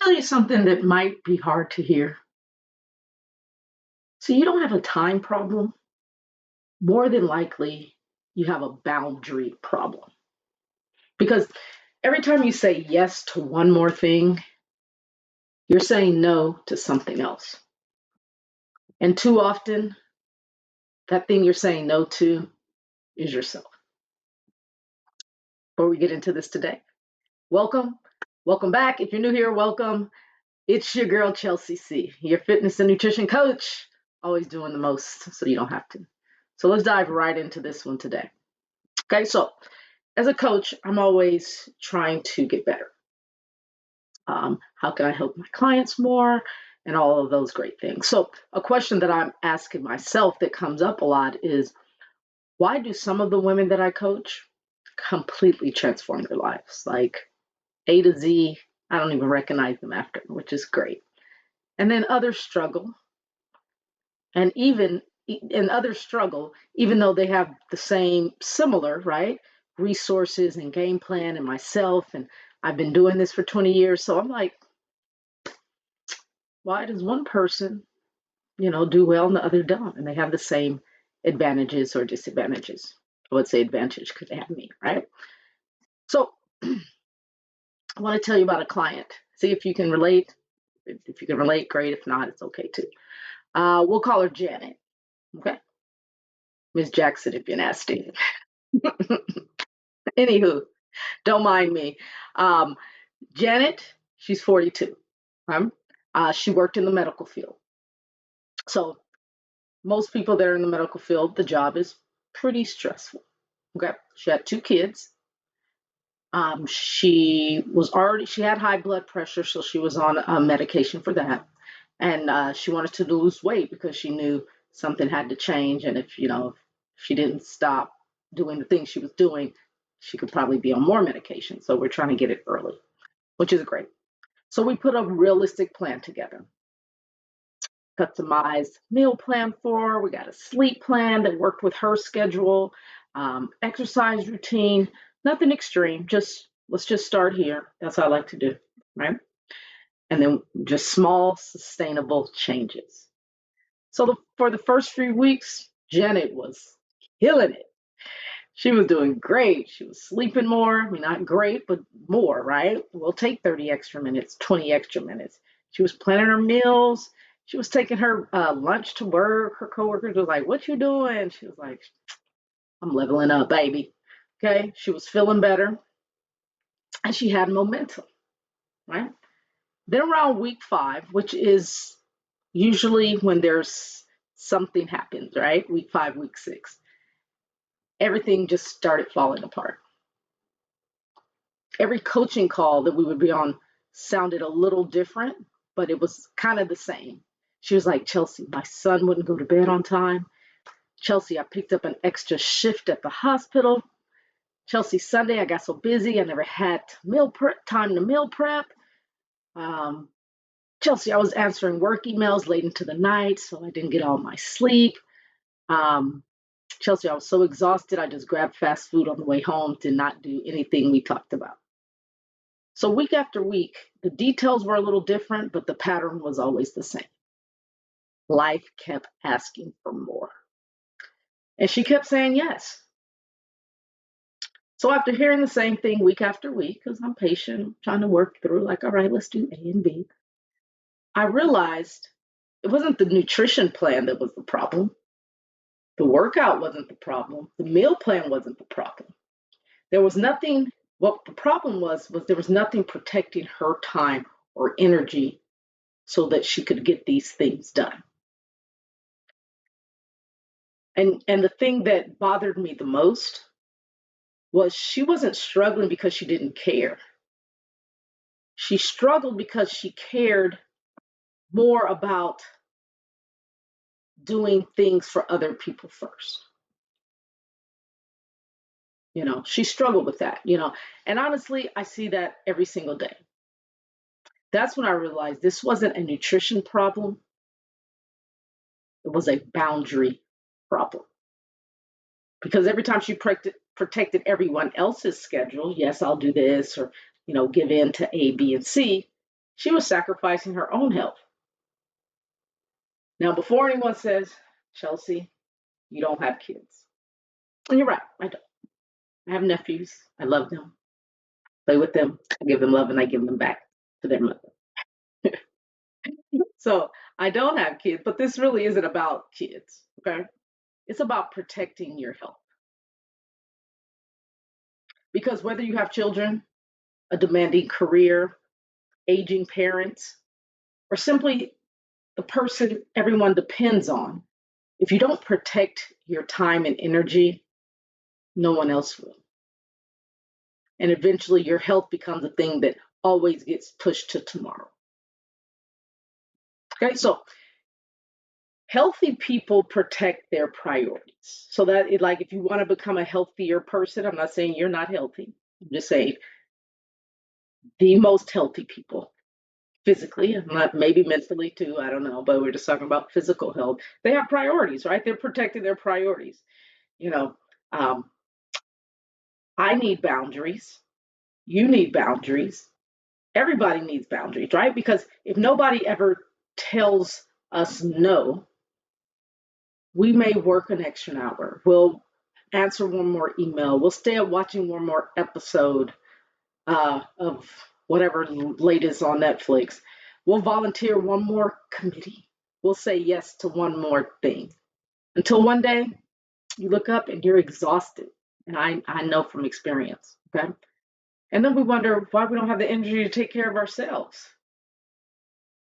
Tell you something that might be hard to hear. So you don't have a time problem. More than likely, you have a boundary problem. Because every time you say yes to one more thing, you're saying no to something else. And too often, that thing you're saying no to is yourself. Before we get into this today, welcome. Welcome back. If you're new here, welcome. It's your girl, Chelsea C., your fitness and nutrition coach, always doing the most so you don't have to. So let's dive right into this one today. Okay, so as a coach, I'm always trying to get better. How can I help my clients more and all of those great things? So, a question that I'm asking myself that comes up a lot is why do some of the women that I coach completely transform their lives? Like A to Z, I don't even recognize them after, which is great. And then others struggle. And others struggle, even though they have the same similar, right? Resources and game plan and myself. And I've been doing this for 20 years. So I'm like, why does one person, do well and the other don't? And they have the same advantages or disadvantages. I would say advantage because they have me, right? So I want to tell you about a client. See if you can relate. If you can relate, great. If not, it's okay too. We'll call her Janet. Okay. Miss Jackson, if you're nasty. Anywho, don't mind me. Um, Janet, she's 42. She worked in the medical field. So most people that are in the medical field, the job is pretty stressful. Okay. She had two kids. She had high blood pressure, so she was on a medication for that. And she wanted to lose weight because she knew something had to change. And if she didn't stop doing the things she was doing, she could probably be on more medication. So we're trying to get it early, which is great. So we put a realistic plan together. Customized meal plan for her. We got a sleep plan that worked with her schedule, exercise routine, nothing extreme. Let's just start here. That's what I like to do, right? And then just small, sustainable changes. So for the first few weeks, Janet was killing it. She was doing great. She was sleeping more. I mean, not great, but more, right? We'll take 30 extra minutes, 20 extra minutes. She was planning her meals. She was taking her lunch to work. Her coworkers was like, "What you doing?" She was like, "I'm leveling up, baby." Okay. She was feeling better and she had momentum, right? Then around week 5, which is usually when there's something happens, right? Week 5, week 6, everything just started falling apart. Every coaching call that we would be on sounded a little different, but it was kind of the same. She was like, "Chelsea, my son wouldn't go to bed on time. Chelsea, I picked up an extra shift at the hospital. Chelsea, Sunday, I got so busy, I never had time to meal prep. Um, Chelsea, I was answering work emails late into the night, so I didn't get all my sleep. Um, Chelsea, I was so exhausted, I just grabbed fast food on the way home, did not do anything we talked about." So week after week, the details were a little different, but the pattern was always the same. Life kept asking for more. And she kept saying yes. So after hearing the same thing week after week, because I'm patient, trying to work through, like, all right, let's do A and B, I realized it wasn't the nutrition plan that was the problem. The workout wasn't the problem. The meal plan wasn't the problem. There was nothing, what the problem was there was nothing protecting her time or energy so that she could get these things done. And the thing that bothered me the most was she wasn't struggling because she didn't care. She struggled because she cared more about doing things for other people first. She struggled with that. And honestly, I see that every single day. That's when I realized this wasn't a nutrition problem, it was a boundary problem. Because every time she protected everyone else's schedule, yes, I'll do this, or give in to A, B, and C, She was sacrificing her own health. Now, before anyone says, Chelsea, you don't have kids. And you're right, I don't. I have nephews. I love them. Play with them. I give them love and I give them back to their mother. So I don't have kids, but this really isn't about kids. Okay. It's about protecting your health. Because whether you have children, a demanding career, aging parents, or simply the person everyone depends on, if you don't protect your time and energy, no one else will. And eventually your health becomes a thing that always gets pushed to tomorrow. Okay, so healthy people protect their priorities. So that, like, if you want to become a healthier person, I'm not saying you're not healthy. I'm just saying the most healthy people physically, not maybe mentally too, I don't know, but we're just talking about physical health. They have priorities, right? They're protecting their priorities. You know, um, I need boundaries. You need boundaries. Everybody needs boundaries, right? Because if nobody ever tells us no, we may work an extra hour. We'll answer one more email. We'll stay up watching one more episode of whatever latest on Netflix. We'll volunteer one more committee. We'll say yes to one more thing. Until one day you look up and you're exhausted. And I know from experience. Okay. And then we wonder why we don't have the energy to take care of ourselves.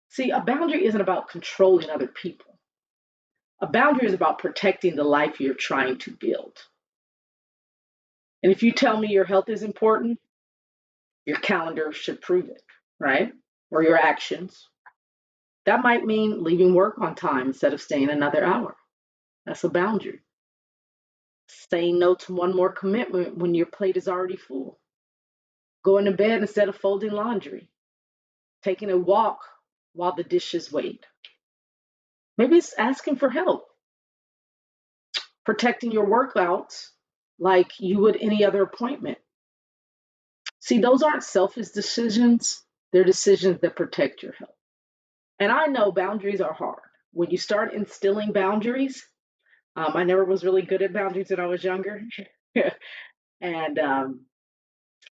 See, a boundary isn't about controlling other people. A boundary is about protecting the life you're trying to build. And if you tell me your health is important, your calendar should prove it, right? Or your actions. That might mean leaving work on time instead of staying another hour. That's a boundary. Saying no to one more commitment when your plate is already full. Going to bed instead of folding laundry. Taking a walk while the dishes wait. Maybe it's asking for help. Protecting your workouts like you would any other appointment. See, those aren't selfish decisions, they're decisions that protect your health. And I know boundaries are hard. When you start instilling boundaries, I never was really good at boundaries when I was younger. And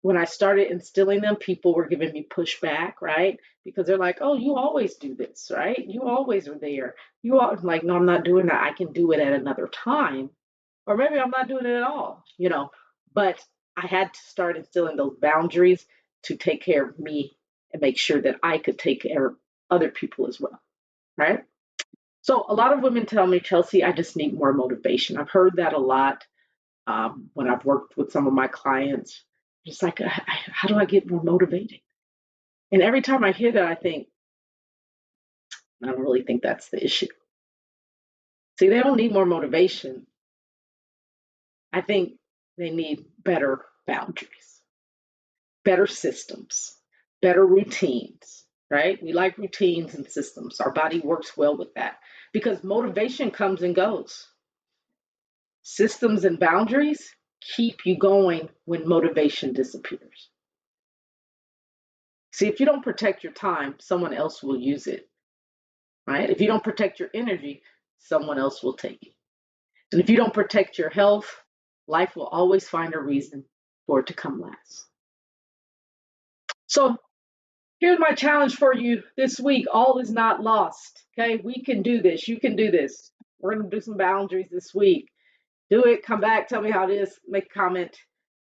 when I started instilling them, people were giving me pushback, right? Because they're like, oh, you always do this, right? You always are there. You are like, no, I'm not doing that. I can do it at another time. Or maybe I'm not doing it at all. But I had to start instilling those boundaries to take care of me and make sure that I could take care of other people as well, right? So a lot of women tell me, Chelsea, I just need more motivation. I've heard that a lot when I've worked with some of my clients. Just like, how do I get more motivated? And every time I hear that, I think, I don't really think that's the issue. See, they don't need more motivation. I think they need better boundaries, better systems, better routines, right? We like routines and systems. Our body works well with that because motivation comes and goes. Systems and boundaries keep you going when motivation disappears. See, if you don't protect your time, someone else will use it, right? If you don't protect your energy, someone else will take it. And if you don't protect your health, life will always find a reason for it to come last. So here's my challenge for you this week. All is not lost. Okay, we can do this. You can do this. We're going to do some boundaries this week. Do it. Come back. Tell me how it is. Make a comment.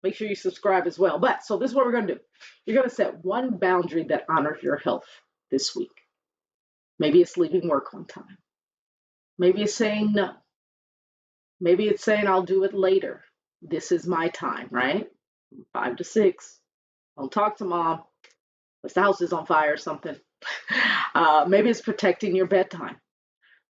Make sure you subscribe as well. But so this is what we're going to do. You're going to set one boundary that honors your health this week. Maybe it's leaving work on time. Maybe it's saying no. Maybe it's saying I'll do it later. This is my time, right? 5 to 6. Don't talk to mom. Unless the house is on fire or something. Maybe it's protecting your bedtime.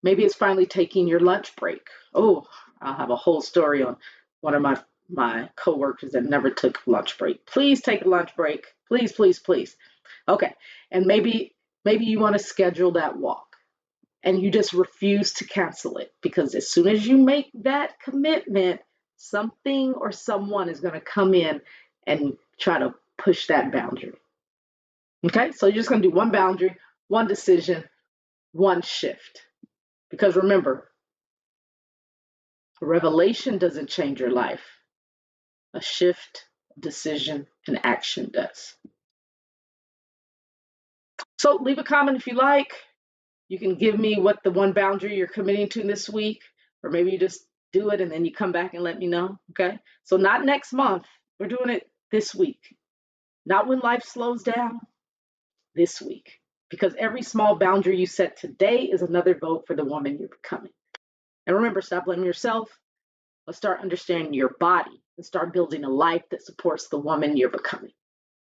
Maybe it's finally taking your lunch break. Oh, I'll have a whole story on one of my coworkers that never took lunch break. Please take a lunch break. Please, please, please. Okay. And maybe you want to schedule that walk and you just refuse to cancel it because as soon as you make that commitment, something or someone is going to come in and try to push that boundary. Okay, so you're just going to do one boundary, one decision, one shift. Because remember, a revelation doesn't change your life. A shift, decision, and action does. So leave a comment if you like. You can give me what the one boundary you're committing to this week, or maybe you just do it and then you come back and let me know. Okay. So not next month. We're doing it this week. Not when life slows down, this week. Because every small boundary you set today is another vote for the woman you're becoming. And remember, stop blaming yourself. Let's start understanding your body and start building a life that supports the woman you're becoming.